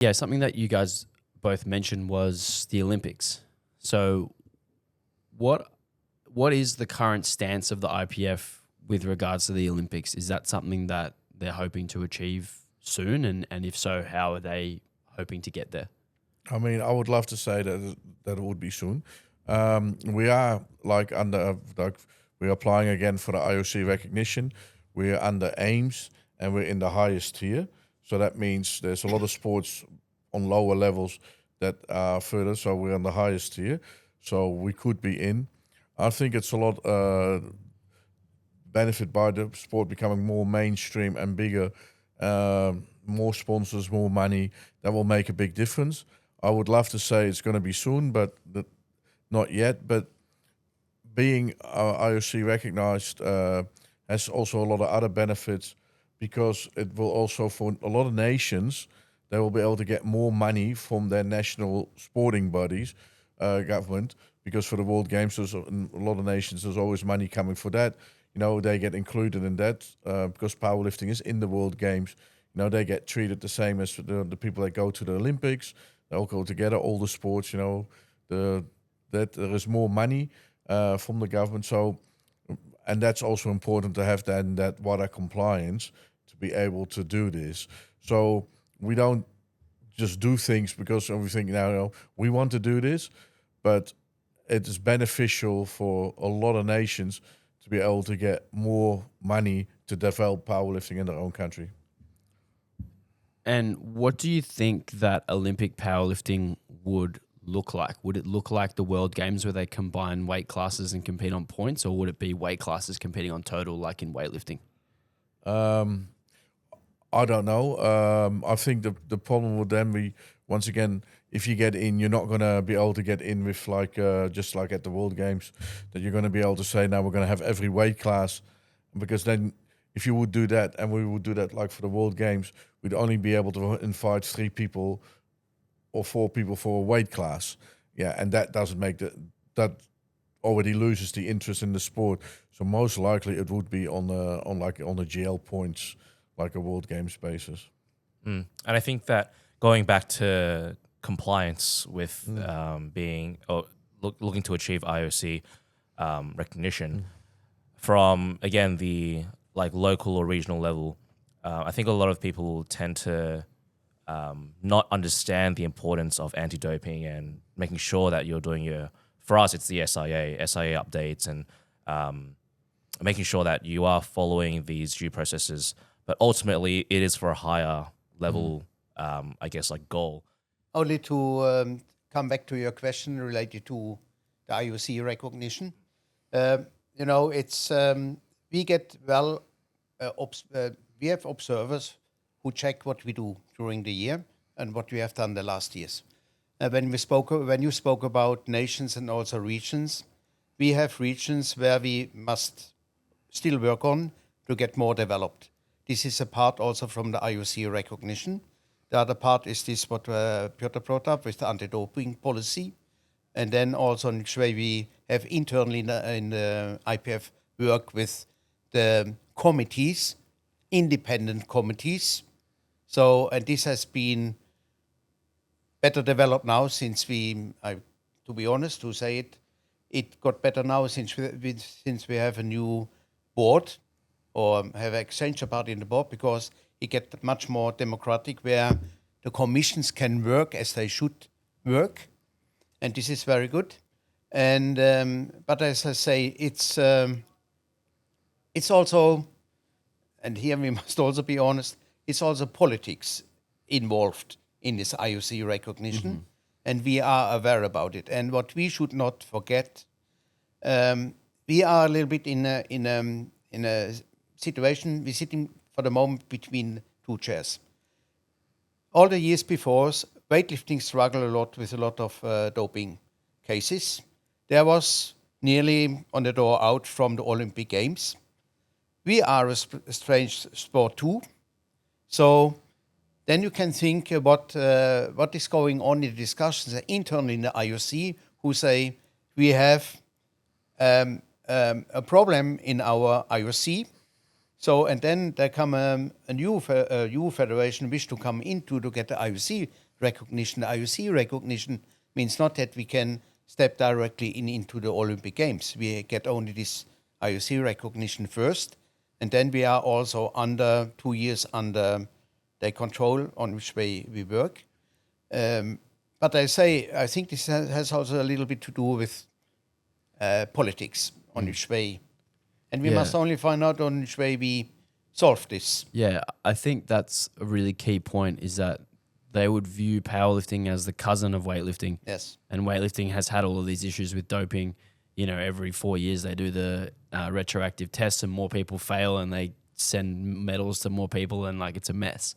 Yeah, something that you guys both mentioned was the Olympics. So what is the current stance of the IPF with regards to the Olympics? Is that something that they're hoping to achieve soon? And if so, how are they hoping to get there? I mean, I would love to say that it would be soon. We are we're applying again for the IOC recognition. We're under AIMS and we're in the highest tier. So that means there's a lot of sports on lower levels that are further. So we're on the highest tier. So we could be in. I think it's a lot benefit by the sport becoming more mainstream and bigger, more sponsors, more money. That will make a big difference. I would love to say it's going to be soon, but not yet. But being IOC recognized has also a lot of other benefits because it will also, for a lot of nations, they will be able to get more money from their national sporting bodies, government, because for the World Games, there's a lot of nations, there's always money coming for that. They get included in that because powerlifting is in the World Games. They get treated the same as the people that go to the Olympics. They all go together, all the sports, that there is more money from the government. So, and that's also important to have that WADA compliance to be able to do this. So we don't just do things because we think now we want to do this, but it is beneficial for a lot of nations to be able to get more money to develop powerlifting in their own country. And what do you think that Olympic powerlifting would look like? Would it look like the World Games where they combine weight classes and compete on points, or would it be weight classes competing on total like in weightlifting? I don't know. I think the problem would then be, once again, if you get in, you're not going to be able to get in with just like at the World Games, that you're going to be able to say, now we're going to have every weight class. Because then if you would do that, and we would do that like for the World Games, we'd only be able to invite 3 people or 4 people for a weight class. Yeah, and that doesn't make that already loses the interest in the sport. So most likely it would be on the GL points, like a World Games basis. And I think that going back to compliance with looking to achieve IOC recognition from, again, the local or regional level, I think a lot of people tend to not understand the importance of anti-doping and making sure that you're doing for us, it's the SIA updates and making sure that you are following these due processes. But ultimately, it is for a higher level, goal. Only to come back to your question related to the IOC recognition. It's we get we have observers who check what we do during the year and what we have done the last years. When you spoke about nations and also regions, we have regions where we must still work on to get more developed. This is a part also from the IOC recognition. The other part is this what Piotr brought up with the anti-doping policy. And then also in which way we have internally in the IPF work with the committees, independent committees. So, and this has been better developed now since to be honest, to say it got better now since we have a new board or have an exchange part in the board, because it gets much more democratic where the commissions can work as they should work. And this is very good. And but as I say, it's also, and here we must also be honest, it's also politics involved in this IOC recognition, and we are aware about it. And what we should not forget, we are a little bit in a situation. We're sitting for the moment between 2 chairs. All the years before, weightlifting struggled a lot with a lot of doping cases. There was nearly on the door out from the Olympic Games. We are a strange sport too. So then you can think what is going on in the discussions internally in the IOC, who say we have a problem in our IOC. So, and then there come a new federation wish to come into to get the IOC recognition, IOC recognition, means not that we can step directly into the Olympic Games. We get only this IOC recognition first, and then we are also under 2 years under their control on which way we work. But I think this has also a little bit to do with politics on which way. And we must only find out on which way we solve this. Yeah, I think that's a really key point, is that they would view powerlifting as the cousin of weightlifting. Yes. And weightlifting has had all of these issues with doping. You know, every 4 years they do the retroactive tests and more people fail and they send medals to more people and like it's a mess.